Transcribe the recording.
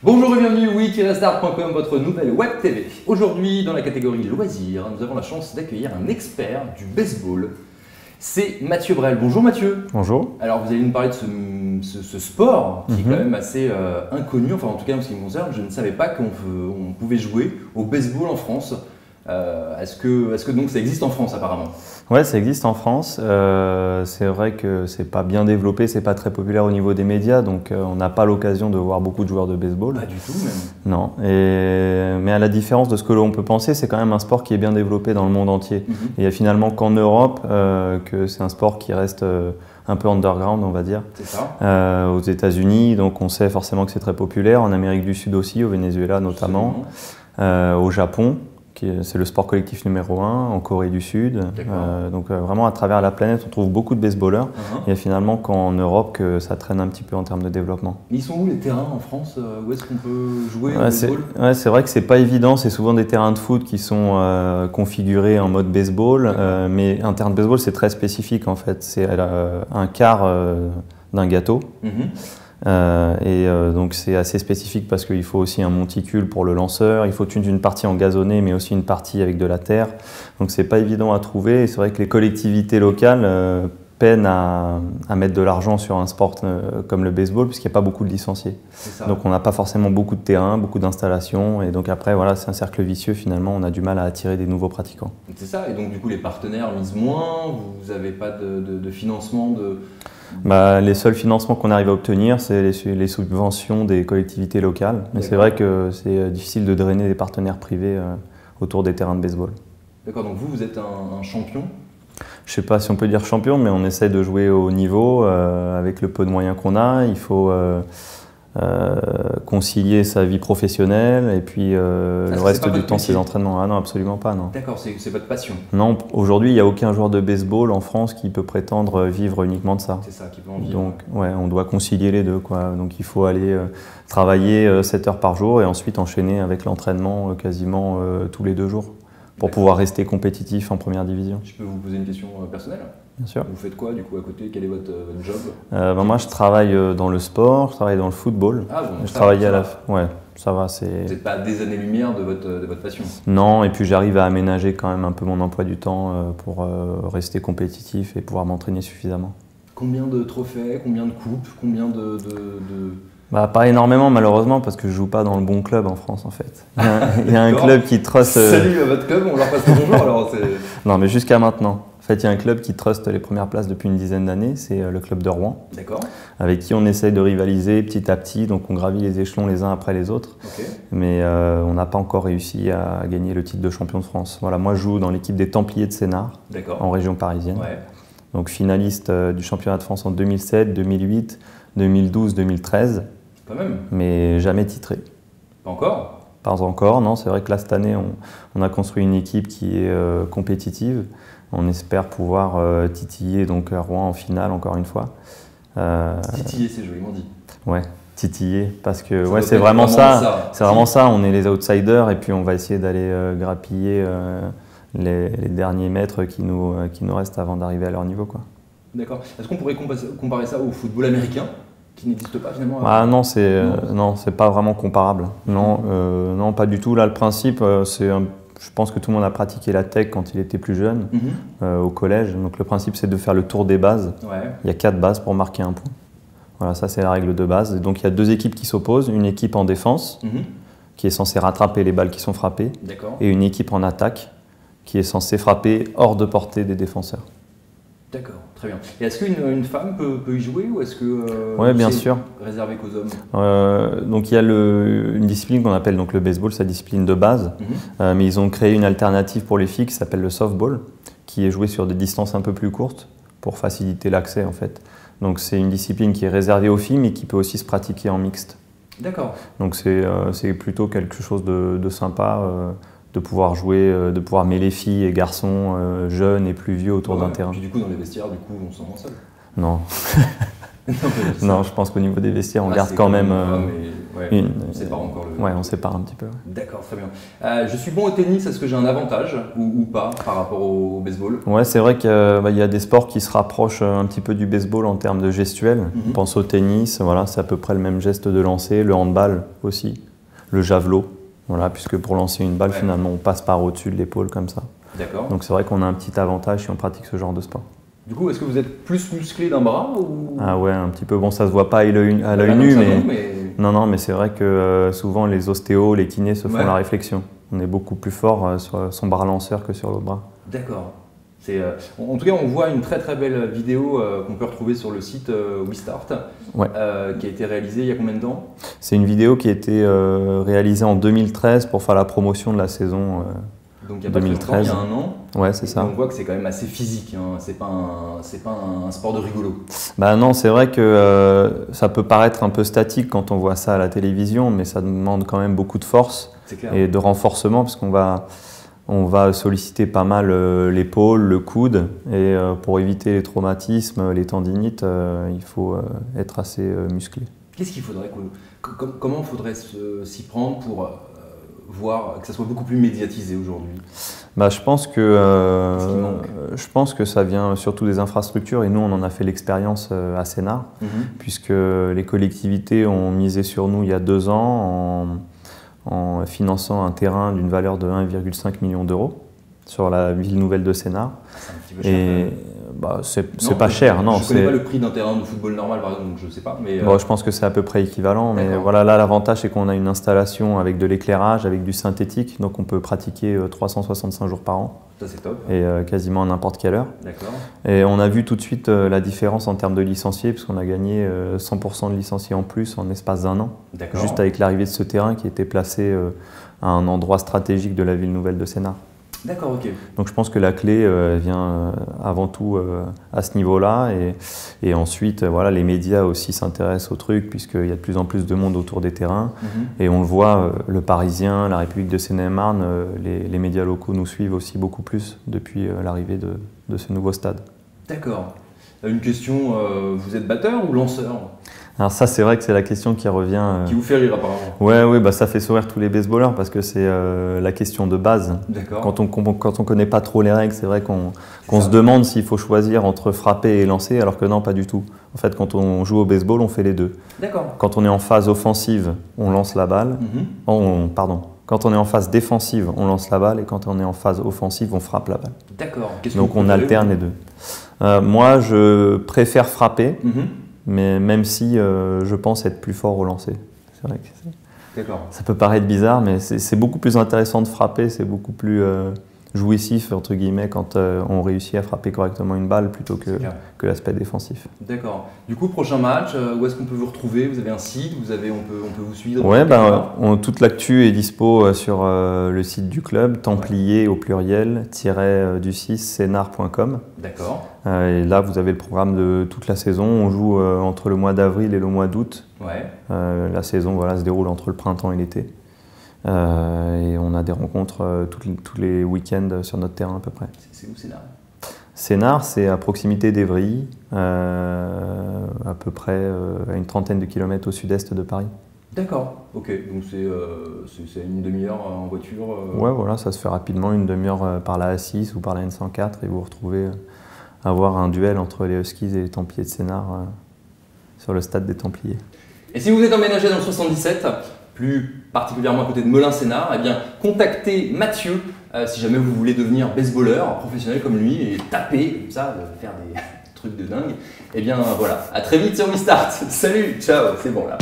Bonjour et bienvenue, oui-start.com, votre nouvelle web TV. Aujourd'hui, dans la catégorie loisirs, nous avons la chance d'accueillir un expert du baseball. C'est Mathieu Brel. Bonjour Mathieu. Bonjour. Alors vous allez nous parler de ce sport qui est quand même assez inconnu, enfin en tout cas en ce qui me concerne, je ne savais pas qu'on pouvait jouer au baseball en France. Est-ce que donc ça existe en France apparemment? Ouais, ça existe en France. C'est vrai que c'est pas bien développé, c'est pas très populaire au niveau des médias, donc on n'a pas l'occasion de voir beaucoup de joueurs de baseball. Pas du tout même. Non. Mais à la différence de ce que l'on peut penser, c'est quand même un sport qui est bien développé dans le monde entier. Et il y a finalement qu'en Europe que c'est un sport qui reste un peu underground, on va dire. C'est ça. Aux États-Unis, donc on sait forcément que c'est très populaire. En Amérique du Sud aussi, au Venezuela notamment. Au Japon. C'est le sport collectif numéro 1 en Corée du Sud. Donc vraiment à travers la planète, on trouve beaucoup de baseballeurs. Il y a finalement qu'en Europe que ça traîne un petit peu en termes de développement. Ils sont où les terrains en France? Où est-ce qu'on peut jouer au baseball? C'est vrai que c'est pas évident. C'est souvent des terrains de foot qui sont configurés en mode baseball. Mais un terrain de baseball, c'est très spécifique en fait. C'est un quart d'un gâteau. Donc c'est assez spécifique parce qu'il faut aussi un monticule pour le lanceur, il faut une partie en gazonné mais aussi une partie avec de la terre, donc c'est pas évident à trouver et c'est vrai que les collectivités locales peinent à mettre de l'argent sur un sport comme le baseball puisqu'il n'y a pas beaucoup de licenciés. Donc on n'a pas forcément beaucoup de terrain, beaucoup d'installations et donc après voilà, c'est un cercle vicieux finalement, on a du mal à attirer des nouveaux pratiquants. C'est ça, et donc du coup les partenaires misent moins, vous n'avez pas de financement les seuls financements qu'on arrive à obtenir, c'est les subventions des collectivités locales. Mais c'est vrai que c'est difficile de drainer des partenaires privés autour des terrains de baseball. D'accord, donc vous êtes un champion? Je ne sais pas si on peut dire champion, mais on essaie de jouer au niveau avec le peu de moyens qu'on a. Il faut concilier sa vie professionnelle et puis le reste du temps ses entraînements. Ah non, absolument pas. D'accord, c'est votre passion? Non, aujourd'hui il n'y a aucun joueur de baseball en France qui peut prétendre vivre uniquement de ça. C'est ça, qui peut en vivre. Donc ouais, on doit concilier les deux, quoi. Donc il faut aller travailler 7 heures par jour et ensuite enchaîner avec l'entraînement quasiment tous les 2 jours pour pouvoir rester compétitif en première division. Je peux vous poser une question personnelle? Bien sûr. Vous faites quoi du coup à côté? Quel est votre job? Moi je travaille dans le sport, je travaille dans le football. Ah bon, je travaillais à la... Ouais, ça va. Vous n'êtes pas à des années-lumière de votre passion? Non, et puis j'arrive à aménager quand même un peu mon emploi du temps pour rester compétitif et pouvoir m'entraîner suffisamment. Combien de trophées, combien de coupes, combien de... Pas énormément malheureusement parce que je joue pas dans le bon club en France en fait. Il y a un club qui truste... Salut à votre club, on leur passe le bonjour alors. Non mais jusqu'à maintenant. En fait il y a un club qui truste les premières places depuis une dizaine d'années, c'est le club de Rouen. D'accord. Avec qui on essaye de rivaliser petit à petit, donc on gravit les échelons les uns après les autres. Mais on n'a pas encore réussi à gagner le titre de champion de France. Voilà, moi je joue dans l'équipe des Templiers de Sénart, en région parisienne. Donc finaliste du championnat de France en 2007, 2008, 2012, 2013. Quand même. Mais jamais titré. Pas encore? Pas encore, non. C'est vrai que là, cette année, on a construit une équipe qui est compétitive. On espère pouvoir titiller donc Rouen en finale, encore une fois. Titiller, c'est joliment dit. Ouais, titiller, parce que ouais, c'est vraiment ça. C'est vraiment ça. On est les outsiders et puis on va essayer d'aller grappiller les derniers mètres qui nous restent avant d'arriver à leur niveau, quoi. D'accord. Est-ce qu'on pourrait comparer ça au football américain, qui n'existe pas finalement? Non, c'est pas vraiment comparable. Non, pas du tout. Là, le principe, je pense que tout le monde a pratiqué la tech quand il était plus jeune, au collège. Donc le principe, c'est de faire le tour des bases. Il y a 4 bases pour marquer un point. Voilà, ça c'est la règle de base. Et donc il y a 2 équipes qui s'opposent, une équipe en défense, qui est censée rattraper les balles qui sont frappées, et une équipe en attaque, qui est censée frapper hors de portée des défenseurs. D'accord, très bien. Et est-ce qu'une femme peut y jouer ou est-ce que oui, bien sûr. Réservé qu'aux hommes? Donc il y a une discipline qu'on appelle donc le baseball, sa discipline de base, mais ils ont créé une alternative pour les filles qui s'appelle le softball, qui est joué sur des distances un peu plus courtes pour faciliter l'accès en fait. Donc c'est une discipline qui est réservée aux filles mais qui peut aussi se pratiquer en mixte. D'accord. Donc c'est plutôt quelque chose de sympa. De pouvoir jouer, de pouvoir mêler filles et garçons jeunes et plus vieux autour d'un terrain. Puis du coup, dans les vestiaires, on s'en rend seul? Non. Non, je pense qu'au niveau des vestiaires, on garde quand même... Ouais, on sépare encore le... Ouais, on sépare un petit peu. Ouais. D'accord, très bien. Je suis bon au tennis, est-ce que j'ai un avantage ou pas par rapport au baseball? Ouais, c'est vrai qu'il y a des sports qui se rapprochent un petit peu du baseball en termes de gestuelle. On pense au tennis, voilà, c'est à peu près le même geste de lancer, le handball aussi, le javelot, voilà, puisque pour lancer une balle, finalement, on passe par au-dessus de l'épaule comme ça. D'accord. Donc c'est vrai qu'on a un petit avantage si on pratique ce genre de sport. Du coup, est-ce que vous êtes plus musclé d'un bras ou... Ah ouais, un petit peu. Bon, ça se voit pas à l'œil nu, mais... Non, mais c'est vrai que souvent les ostéos, les kinés se font la réflexion. On est beaucoup plus fort sur son bras lanceur que sur l'autre bras. D'accord. En tout cas, on voit une très très belle vidéo qu'on peut retrouver sur le site WeStart, qui a été réalisée il y a combien de temps? C'est une vidéo qui a été réalisée en 2013 pour faire la promotion de la saison donc il y a 2013. Il y a un an. Ouais, c'est ça. On voit que c'est quand même assez physique, hein. C'est pas un sport de rigolo. Bah non, c'est vrai que ça peut paraître un peu statique quand on voit ça à la télévision, mais ça demande quand même beaucoup de force et de renforcement parce on va solliciter pas mal l'épaule, le coude et pour éviter les traumatismes, les tendinites, il faut être assez musclé. Qu'est-ce qu'il faudrait comment faudrait s'y prendre pour voir que ça soit beaucoup plus médiatisé aujourd'hui? Bah, je pense que ça vient surtout des infrastructures et nous on en a fait l'expérience à Sénart puisque les collectivités ont misé sur nous il y a 2 ans en finançant un terrain d'une valeur de 1,5 million d'euros sur la ville nouvelle de Sénart. C'est un petit peu cher. Et bah, c'est pas cher, non. Je ne connais pas le prix d'un terrain de football normal, par exemple, donc je ne sais pas. Mais bon, je pense que c'est à peu près équivalent. Mais voilà, là, l'avantage, c'est qu'on a une installation avec de l'éclairage, avec du synthétique. Donc, on peut pratiquer 365 jours par an. Ça, c'est top. Et quasiment à n'importe quelle heure. D'accord. Et on a vu tout de suite la différence en termes de licenciés, puisqu'on a gagné 100% de licenciés en plus en l'espace d'1 an. D'accord. Juste avec l'arrivée de ce terrain qui était placé à un endroit stratégique de la ville nouvelle de Sénart. D'accord, ok. Donc je pense que la clé vient avant tout à ce niveau-là et ensuite voilà, les médias aussi s'intéressent au truc puisqu'il y a de plus en plus de monde autour des terrains et on le voit, le Parisien, la République de Seine-et-Marne, les médias locaux nous suivent aussi beaucoup plus depuis l'arrivée de ce nouveau stade. D'accord. Une question, vous êtes batteur ou lanceur? Alors ça, c'est vrai que c'est la question qui revient... Qui vous fait rire apparemment. Ouais, bah ça fait sourire tous les baseballeurs parce que c'est la question de base. D'accord. Quand on connaît pas trop les règles, c'est vrai qu'on se demande s'il faut choisir entre frapper et lancer, alors que non, pas du tout. En fait, quand on joue au baseball, on fait les deux. D'accord. Quand on est en phase offensive, on lance la balle. Quand on est en phase défensive, on lance la balle et quand on est en phase offensive, on frappe la balle. D'accord. Donc on alterne les deux. Moi, je préfère frapper. Mais même si je pense être plus fort au lancer. C'est vrai que ça peut paraître bizarre, mais c'est beaucoup plus intéressant de frapper, c'est beaucoup plus jouissif, entre guillemets, quand on réussit à frapper correctement une balle plutôt que l'aspect défensif. D'accord. Du coup, prochain match, où est-ce qu'on peut vous retrouver? Vous avez un site, on peut vous suivre? Ouais, toute l'actu est dispo sur le site du club, templier au pluriel, -du6 sénart.com. D'accord. Et là, vous avez le programme de toute la saison. On joue entre le mois d'avril et le mois d'août. Ouais. La saison se déroule entre le printemps et l'été. Et on a des rencontres tous les week-ends sur notre terrain à peu près. C'est où Sénart? Sénart, c'est à proximité d'Évry, à peu près à une trentaine de kilomètres au sud-est de Paris. D'accord, ok. Donc c'est une demi-heure en voiture Ouais, voilà, ça se fait rapidement, une demi-heure par la A6 ou par la N104 et vous vous retrouvez à avoir un duel entre les Huskies et les Templiers de Sénart sur le stade des Templiers. Et si vous êtes emménagé dans le 77, plus particulièrement à côté de Melun-Sénart, eh bien, contactez Mathieu si jamais vous voulez devenir baseballeur professionnel comme lui et taper comme ça, faire des trucs de dingue. Eh bien voilà, à très vite sur WeStart. Salut, ciao, c'est bon là.